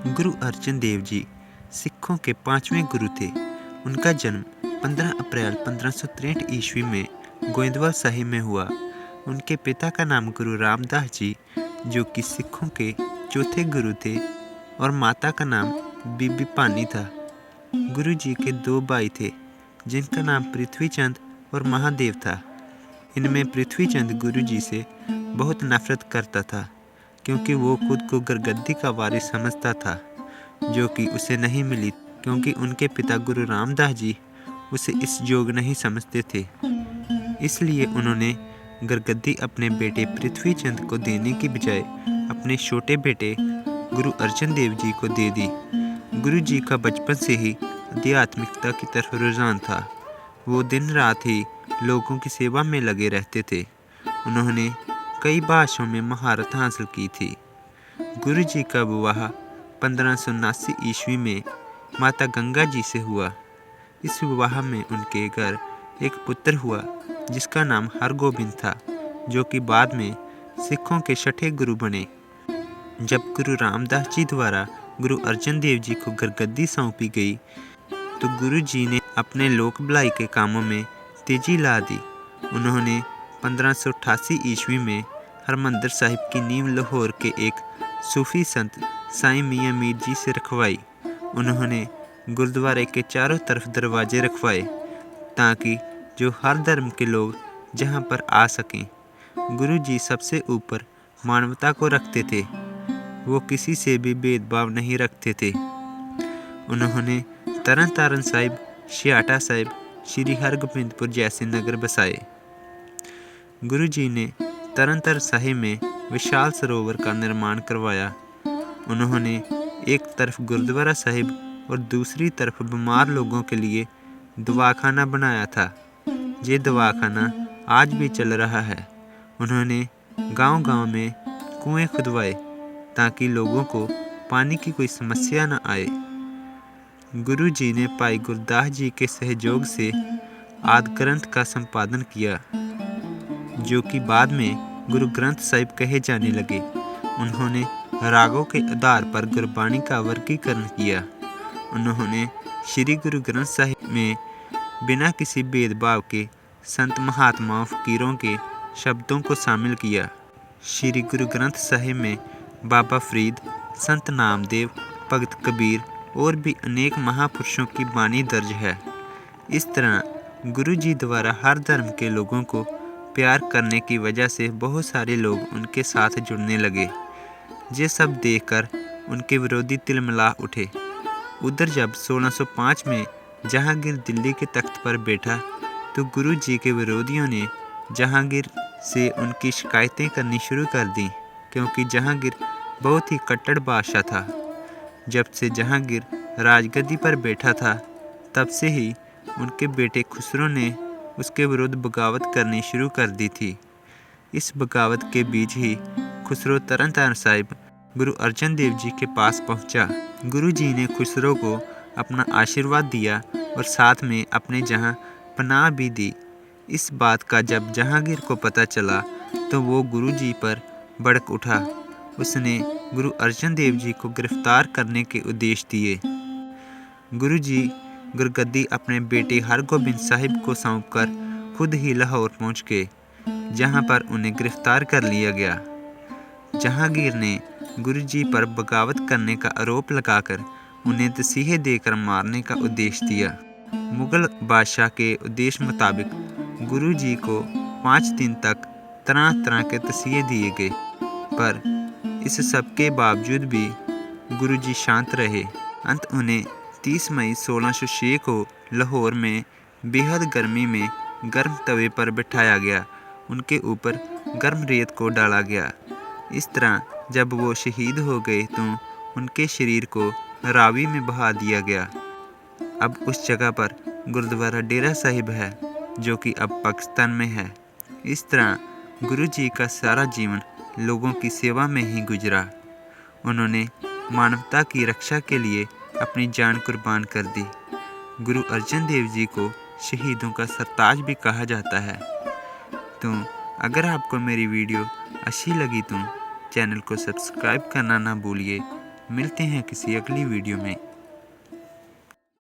गुरु अर्जन देव जी सिखों के 5वें गुरु थे। उनका जन्म 15 अप्रैल 1563 ईस्वी में गोइंदवाल साहिब में हुआ। उनके पिता का नाम गुरु रामदास जी, जो कि सिखों के चौथे गुरु थे, और माता का नाम बीबी पानी था। गुरु जी के 2 भाई थे, जिनका नाम पृथ्वीचंद और महादेव था। इनमें पृथ्वीचंद गुरु जी से बहुत नफरत करता था, क्योंकि वो खुद को गरगद्दी का वारिस समझता था, जो कि उसे नहीं मिली, क्योंकि उनके पिता गुरु रामदास जी उसे इस योग्य नहीं समझते थे। इसलिए उन्होंने गरगद्दी अपने बेटे पृथ्वीचंद को देने की बजाय अपने छोटे बेटे गुरु अर्जन देव जी को दे दी। गुरु जी का बचपन से ही आध्यात्मिकता की तरफ रुझान था। वो दिन रात ही लोगों की सेवा में लगे रहते थे। उन्होंने कई भाषाओं में महारत हासिल की थी। गुरु जी का विवाह 1579 ईस्वी में माता गंगा जी से हुआ। इस विवाह में उनके घर एक पुत्र हुआ, जिसका नाम हरगोबिंद था, जो कि बाद में सिखों के 6ठे गुरु बने। जब गुरु रामदास जी द्वारा गुरु अर्जन देव जी को गरगद्दी सौंपी गई, तो गुरु जी ने अपने लोक भलाई के कामों में तेजी ला दी। उन्होंने 1588 ईस्वी में हरमंदिर साहिब की नींव लाहौर के एक सूफी संत साईं मियां मीर जी से रखवाई। उन्होंने गुरुद्वारे के चारों तरफ दरवाजे रखवाए, ताकि जो हर धर्म के लोग जहां पर आ सकें। गुरु जी सबसे ऊपर मानवता को रखते थे। वो किसी से भी भेदभाव नहीं रखते थे। उन्होंने तरन तारण साहिब, छियाटा साहिब, श्री हरगोबिंदपुर जैसे नगर बसाए। गुरु जी ने तरन साहिब में विशाल सरोवर का निर्माण करवाया। उन्होंने एक तरफ गुरुद्वारा साहिब और दूसरी तरफ बीमार लोगों के लिए दवाखाना बनाया था। ये दवाखाना आज भी चल रहा है। उन्होंने गांव-गांव में कुएं खुदवाए, ताकि लोगों को पानी की कोई समस्या न आए। गुरु जी ने भाई गुरदास जी के सहयोग से आदि ग्रंथ का संपादन किया, जो कि बाद में गुरु ग्रंथ साहिब कहे जाने लगे। उन्होंने रागों के आधार पर गुरबाणी का वर्गीकरण किया। उन्होंने श्री गुरु ग्रंथ साहिब में बिना किसी भेदभाव के संत महात्माओं फकीरों के शब्दों को शामिल किया। श्री गुरु ग्रंथ साहिब में बाबा फरीद, संत नामदेव, भगत कबीर और भी अनेक महापुरुषों की बानी दर्ज है। इस तरह गुरु जी द्वारा हर धर्म के लोगों को प्यार करने की वजह से बहुत सारे लोग उनके साथ जुड़ने लगे। ये सब देखकर उनके विरोधी तिलमिला उठे। उधर जब 1605 में जहांगीर दिल्ली के तख्त पर बैठा, तो गुरु जी के विरोधियों ने जहांगीर से उनकी शिकायतें करनी शुरू कर दी, क्योंकि जहांगीर बहुत ही कट्टर बादशाह था। जब से जहांगीर राजगद्दी पर बैठा था, तब से ही उनके बेटे खुसरो ने उसके विरुद्ध बगावत करनी शुरू कर दी थी। इस बगावत के बीच ही खुसरो तरन तारण साहिब गुरु अर्जन देव जी के पास पहुंचा। गुरु जी ने खुसरो को अपना आशीर्वाद दिया और साथ में अपने जहां पनाह भी दी। इस बात का जब जहांगीर को पता चला, तो वो गुरु जी पर भड़क उठा। उसने गुरु अर्जन देव जी को गिरफ्तार करने के उद्देश्य दिए। गुरु जी गुरगद्दी अपने बेटे हरगोबिंद साहिब को सौंपकर खुद ही लाहौर पहुंच गए, जहां पर उन्हें गिरफ्तार कर लिया गया। जहांगीर ने गुरु जी पर बगावत करने का आरोप लगाकर उन्हें तसीहे देकर मारने का उद्देश्य दिया। मुगल बादशाह के उद्देश्य मुताबिक गुरु जी को 5 दिन तक तरह तरह के तसीहे दिए गए, पर इस सब के बावजूद भी गुरु जी शांत रहे। अंत उन्हें 30 मई 1606 को लाहौर में बेहद गर्मी में गर्म तवे पर बिठाया गया। उनके ऊपर गर्म रेत को डाला गया। इस तरह जब वो शहीद हो गए, तो उनके शरीर को रावी में बहा दिया गया। अब उस जगह पर गुरुद्वारा डेरा साहिब है, जो कि अब पाकिस्तान में है। इस तरह गुरु जी का सारा जीवन लोगों की सेवा में ही गुजरा। उन्होंने मानवता की रक्षा के लिए अपनी जान कुर्बान कर दी। गुरु अर्जन देव जी को शहीदों का सरताज भी कहा जाता है। तो अगर आपको मेरी वीडियो अच्छी लगी, तो चैनल को सब्सक्राइब करना ना भूलिए। मिलते हैं किसी अगली वीडियो में।